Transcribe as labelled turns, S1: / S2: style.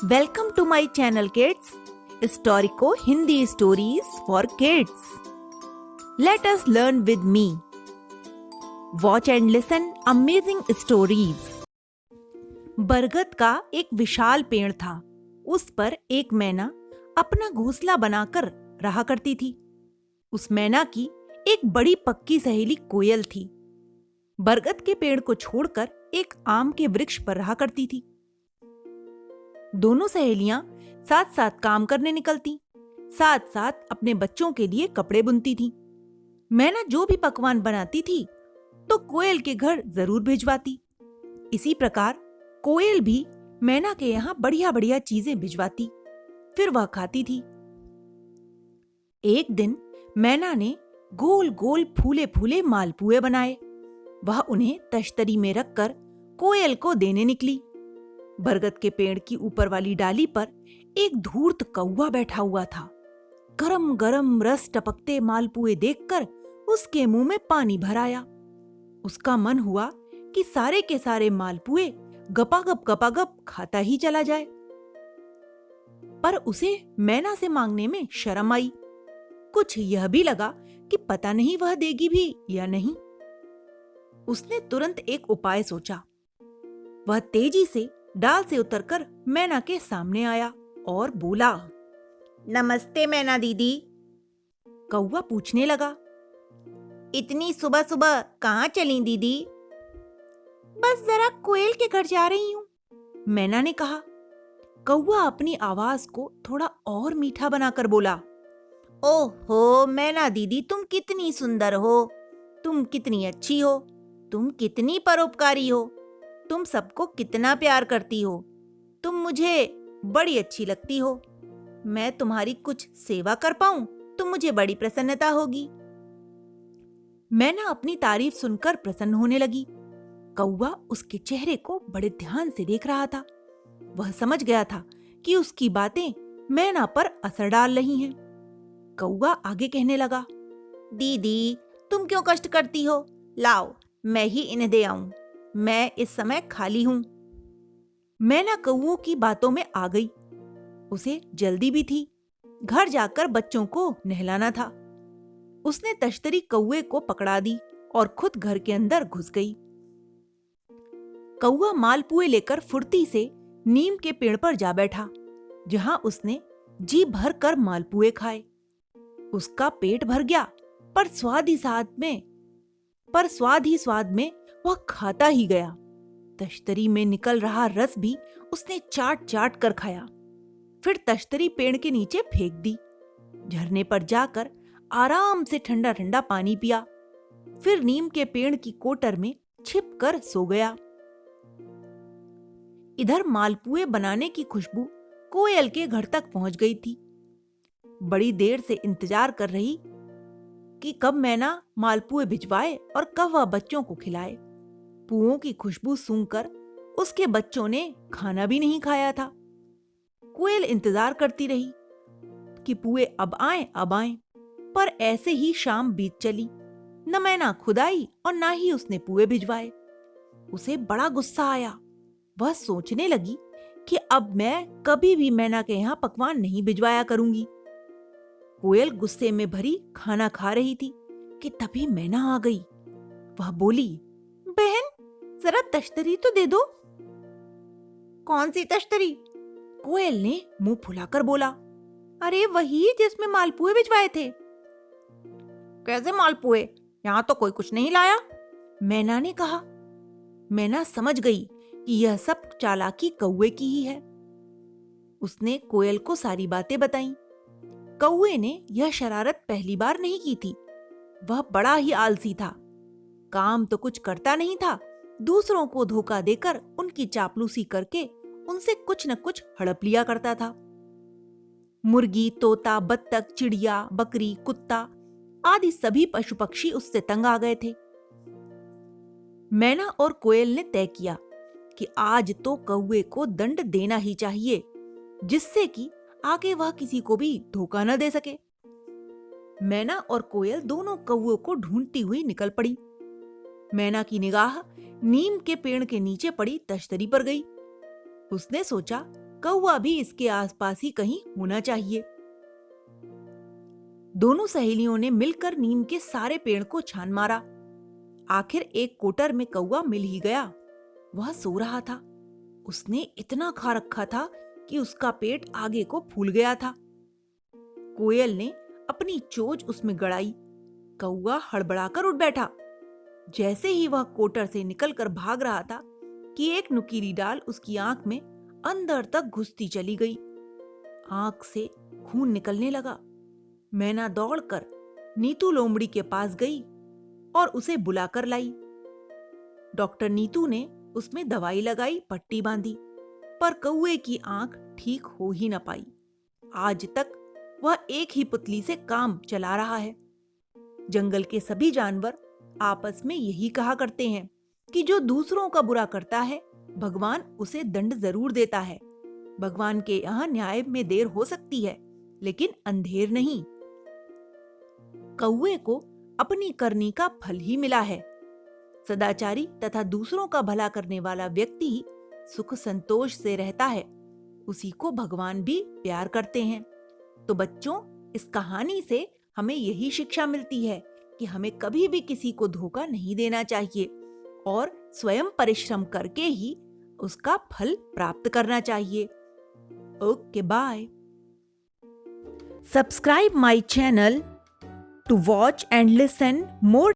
S1: Welcome to my channel kids, Historico Hindi stories for kids. Let us learn with me. Watch and listen amazing stories. बरगद का एक विशाल पेड़ था. उस पर एक मैना अपना घोंसला बनाकर रहा करती थी. उस मैना की एक बड़ी पक्की सहेली कोयल थी. बरगद के पेड़ को छोड़कर एक आम के वृक्ष पर रहा करती थी. दोनों सहेलियां साथ साथ काम करने निकलती, साथ साथ अपने बच्चों के लिए कपड़े बुनती थीं. मैना जो भी पकवान बनाती थी तो कोयल के घर जरूर भिजवाती. इसी प्रकार कोयल भी मैना के यहाँ बढ़िया बढ़िया चीजें भिजवाती, फिर वह खाती थी. एक दिन मैना ने गोल गोल फूले फूले मालपुए बनाए. वह उन्हें तश्तरी में रखकर कोयल को देने निकली. बरगद के पेड़ की ऊपर वाली डाली पर एक धूर्त कौवा बैठा हुआ था. गरम गरम रस टपकते मालपुए देखकर उसके मुंह में पानी भर आया. उसका मन हुआ कि सारे के सारे मालपुए गपागप खाता ही चला जाए, पर उसे मैना से मांगने में शर्म आई. कुछ यह भी लगा कि पता नहीं वह देगी भी या नहीं. उसने तुरंत एक उपाय सोचा. वह तेजी से डाल से उतरकर मैना के सामने आया और बोला, नमस्ते मैना दीदी. कौवा पूछने लगा, इतनी सुबह सुबह कहाँ चली दीदी? बस जरा कोयल के घर जा रही हूँ, मैना ने कहा. कौवा अपनी आवाज को थोड़ा और मीठा बनाकर बोला, ओहो मैना दीदी, तुम कितनी सुंदर हो, तुम कितनी अच्छी हो, तुम कितनी परोपकारी हो, तुम सबको कितना प्यार करती हो, तुम मुझे बड़ी अच्छी लगती हो. मैं तुम्हारी कुछ सेवा कर पाऊं तो मुझे बड़ी प्रसन्नता होगी. मैना अपनी तारीफ सुनकर प्रसन्न होने लगी. कौवा उसके चेहरे को बड़े ध्यान से देख रहा था. वह समझ गया था कि उसकी बातें मैना पर असर डाल रही हैं. कौवा आगे कहने लगा, दीदी तुम क्यों कष्ट करती हो, लाओ मैं ही इन्हें दे आऊं, मैं इस समय खाली हूं. मैना कौवों की बातों में आ गई. उसे जल्दी भी थी, घर जाकर बच्चों को नहलाना था. उसने तश्तरी कौवे को पकड़ा दी और खुद घर के अंदर घुस गई. कौवा मालपुए लेकर फुर्ती से नीम के पेड़ पर जा बैठा, जहां उसने जी भर कर मालपुए खाए. उसका पेट भर गया, पर स्वाद ही स्वाद में वह खाता ही गया. तश्तरी में निकल रहा रस भी उसने चाट चाट कर खाया. फिर तश्तरी पेड़ के नीचे फेंक दी. झरने पर जाकर आराम से ठंडा ठंडा पानी पिया. फिर नीम के पेड़ की कोटर में छिप कर सो गया. इधर मालपुए बनाने की खुशबू कोयल के घर तक पहुंच गई थी. बड़ी देर से इंतजार कर रही कि कब मैना मालपुए भिजवाए और कब वह बच्चों को खिलाए. पुओं की खुशबू सूंघकर उसके बच्चों ने खाना भी नहीं खाया था. कोयल इंतजार करती रही कि पुए अब आएं, पर ऐसे ही शाम बीत चली. न मैना खुद आई और ना ही उसने पुए भिजवाए. उसे बड़ा गुस्सा आया. वह सोचने लगी कि अब मैं कभी भी मैना के यहाँ पकवान नहीं भिजवाया करूंगी. कोयल गुस्से में भरी खाना खा रही थी कि तभी मैना आ गई. वह बोली, बहन जरा तश्तरी तो दे दो. कौन सी तश्तरी? कोयल ने मुंह फुलाकर बोला, अरे वही जिसमें मालपुए भिजवाए थे. कैसे मालपुए? यहाँ तो कोई कुछ नहीं लाया, मैना ने कहा. मैना समझ गई कि यह सब चालाकी कौवे की ही है. उसने कोयल को सारी बातें बताईं. कौवे ने यह शरारत पहली बार नहीं की थी. वह बड़ा ही आलसी था. काम तो कुछ करता नहीं था, दूसरों को धोखा देकर उनकी चापलूसी करके उनसे कुछ न कुछ हड़प लिया करता था. मुर्गी, तोता, बत्तख, चिड़िया, बकरी, कुत्ता आदि सभी पशु पक्षी उससे तंग आ गए थे. मैना और कोयल ने तय किया कि आज तो कौवे को दंड देना ही चाहिए, जिससे कि आगे वह किसी को भी धोखा न दे सके. मैना और कोयल दोनों कौवों को ढूंढती हुई निकल पड़ी. मैना की निगाह नीम के पेड़ के नीचे पड़ी तश्तरी पर गई. उसने सोचा कौवा भी इसके आसपास ही कहीं होना चाहिए। दोनों सहेलियों ने मिलकर नीम के सारे पेड़ को छान मारा। आखिर एक कोटर में कौवा मिल ही गया। वह सो रहा था। उसने इतना खा रखा था कि उसका पेट आगे को फूल गया था। कोयल ने अपनी चोंच उसमें गड़ाई। कौवा हड़बड़ाकर उठ बैठा। जैसे ही वह कोटर से निकलकर भाग रहा था कि एक नुकीली डाल उसकी आंख में अंदर तक घुसती चली गई। आंख से खून निकलने लगा। मैना दौड़कर नीतू लोमड़ी के पास गई और उसे बुलाकर लाई। डॉक्टर नीतू ने उसमें दवाई लगाई, पट्टी बांधी, पर कौवे की आंख ठीक हो ही न पाई। आज तक वह एक ही पुतली से काम चला रहा है। जंगल के सभी जानवर आपस में यही कहा करते हैं कि जो दूसरों का बुरा करता है, भगवान उसे दंड जरूर देता है। भगवान के यहाँ न्याय में देर हो सकती है, लेकिन अंधेर नहीं। कौवे को अपनी करनी का फल ही मिला है। सदाचारी तथा दूसरों का भला करने वाला व्यक्ति ही सुख संतोष से रहता है। उसी को भगवान भी प्यार करते हैं। तो बच्चों, इस कहानी से हमें यही शिक्षा मिलती है कि हमें कभी भी किसी को धोखा नहीं देना चाहिए और स्वयं परिश्रम करके ही उसका फल प्राप्त करना चाहिए। Okay, bye. Subscribe my channel to watch and listen more